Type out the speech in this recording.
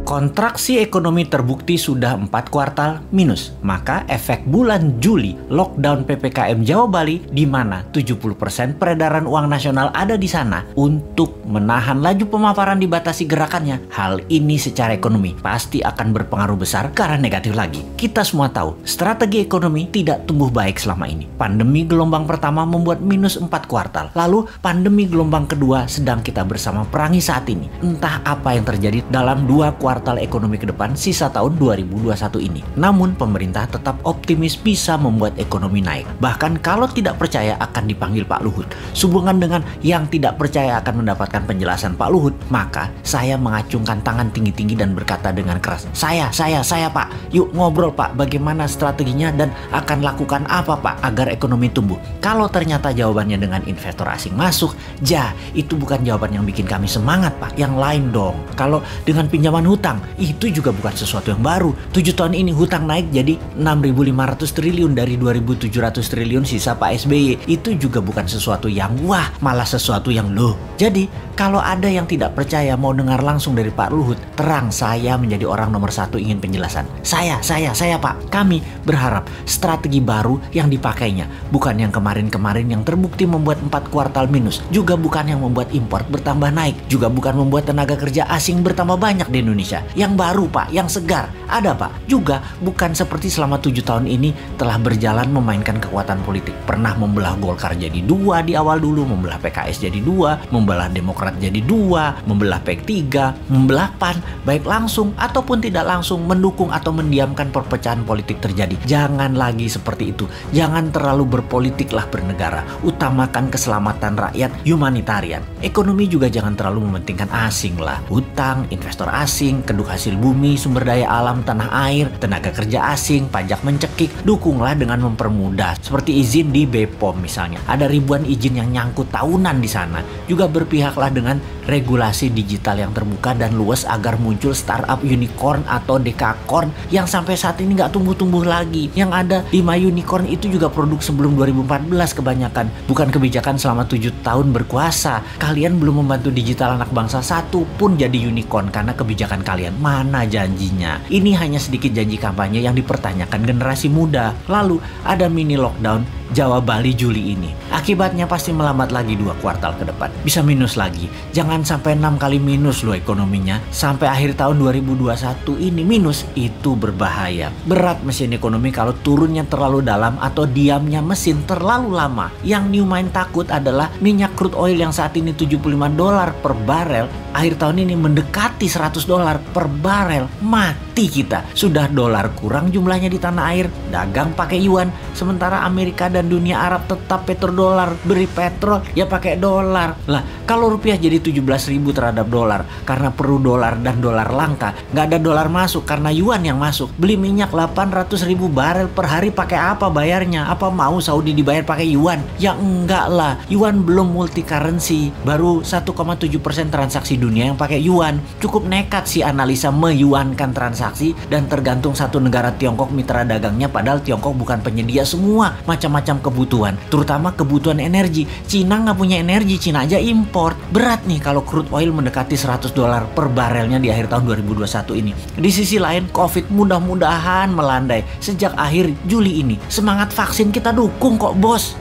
Kontraksi ekonomi terbukti sudah 4 kuartal minus. Maka efek bulan Juli lockdown PPKM Jawa Bali di mana 70% peredaran uang nasional ada di sana untuk menahan laju pemaparan dibatasi gerakannya. Hal ini secara ekonomi pasti akan berpengaruh besar ke arah negatif lagi. Kita semua tahu strategi ekonomi tidak tumbuh baik selama ini. Pandemi gelombang pertama membuat minus 4 kuartal. Lalu pandemi gelombang kedua sedang kita bersama perangi saat ini. Entah apa yang terjadi dalam 2 kuartal ekonomi ke depan sisa tahun 2021 ini. Namun pemerintah tetap optimis bisa membuat ekonomi naik. Bahkan kalau tidak percaya akan dipanggil Pak Luhut. Sehubungan dengan yang tidak percaya akan mendapatkan penjelasan Pak Luhut, maka saya mengacungkan tangan tinggi-tinggi dan berkata dengan keras, Saya Pak, yuk ngobrol Pak, bagaimana strateginya dan akan lakukan apa Pak agar ekonomi tumbuh. Kalau ternyata jawabannya dengan investor asing masuk, itu bukan jawaban yang bikin kami semangat Pak, yang lain dong. Kalau dengan pinjaman hutang, itu juga bukan sesuatu yang baru. 7 tahun ini hutang naik jadi 6.500 triliun dari 2.700 triliun sisa Pak SBY. Itu juga bukan sesuatu yang wah, malah sesuatu yang loh. Jadi kalau ada yang tidak percaya mau dengar langsung dari Pak Luhut, terang saya menjadi orang nomor 1 ingin penjelasan. Saya Pak, kami berharap strategi baru yang dipakainya, bukan yang kemarin-kemarin yang terbukti membuat 4 kuartal minus, juga bukan yang membuat impor bertambah naik, juga bukan membuat tenaga kerja asing bertambah banyak di Indonesia. Yang baru Pak, yang segar, ada Pak. Juga bukan seperti selama 7 tahun ini telah berjalan memainkan kekuatan politik. Pernah membelah Golkar jadi 2 di awal dulu, membelah PKS jadi 2, membelah Demokrat jadi 2, membelah PEK 3, membelah PAN, baik langsung ataupun tidak langsung mendukung atau mendiamkan perpecahan politik terjadi. Jangan lagi seperti itu. Jangan terlalu berpolitiklah bernegara. Utamakan keselamatan rakyat, humanitarian. Ekonomi juga jangan terlalu mementingkan asing lah. Hutang, investor asing, keduk hasil bumi, sumber daya alam, tanah air, tenaga kerja asing, pajak mencekik. Dukunglah dengan mempermudah. Seperti izin di BPOM misalnya. Ada ribuan izin yang nyangkut tahunan di sana. Juga berpihaklah dengan regulasi digital yang terbuka dan luas agar muncul startup unicorn atau dekakorn yang sampai saat ini nggak tumbuh-tumbuh lagi. Yang ada 5 unicorn itu juga produk sebelum 2014 kebanyakan. Bukan kebijakan selama 7 tahun berkuasa. Kalian belum membantu digital anak bangsa satu pun jadi unicorn karena kebijakan kalian. Mana janjinya? Ini hanya sedikit janji kampanye yang dipertanyakan generasi muda. Lalu ada mini lockdown Jawa Bali Juli ini. Akibatnya pasti melambat lagi 2 kuartal ke depan. Bisa minus lagi. Jangan sampai 6 kali minus loh ekonominya. Sampai akhir tahun 2021 ini minus. Itu berbahaya. Berat mesin ekonomi kalau turunnya terlalu dalam atau diamnya mesin terlalu lama. Yang New Mind takut adalah minyak crude oil yang saat ini $75 per barel. Akhir tahun ini mendekati $100 per barel. Mati kita. Sudah dolar kurang jumlahnya di tanah air. Dagang pakai yuan. Sementara Amerika dan dunia Arab tetap petrodolar. Beri petrol ya pakai dolar. Lah kalau rupiah jadi 17.000 terhadap dolar karena perlu dolar dan dolar langka, nggak ada dolar masuk karena yuan yang masuk. Beli minyak 800.000 barel per hari pakai apa bayarnya? Apa mau Saudi dibayar pakai yuan? Ya enggak lah. Yuan belum multi currency. Baru 1,7% transaksi dunia yang pakai yuan. Cukup nekat sih analisa meyuankan transaksi dan tergantung satu negara Tiongkok mitra dagangnya, padahal Tiongkok bukan penyedia semua macam-macam kebutuhan, terutama kebutuhan energi. Cina nggak punya energi, Cina aja import. Berat nih kalau crude oil mendekati $100 per barelnya di akhir tahun 2021 ini. Di sisi lain, COVID mudah-mudahan melandai sejak akhir Juli ini. Semangat vaksin kita dukung kok bos.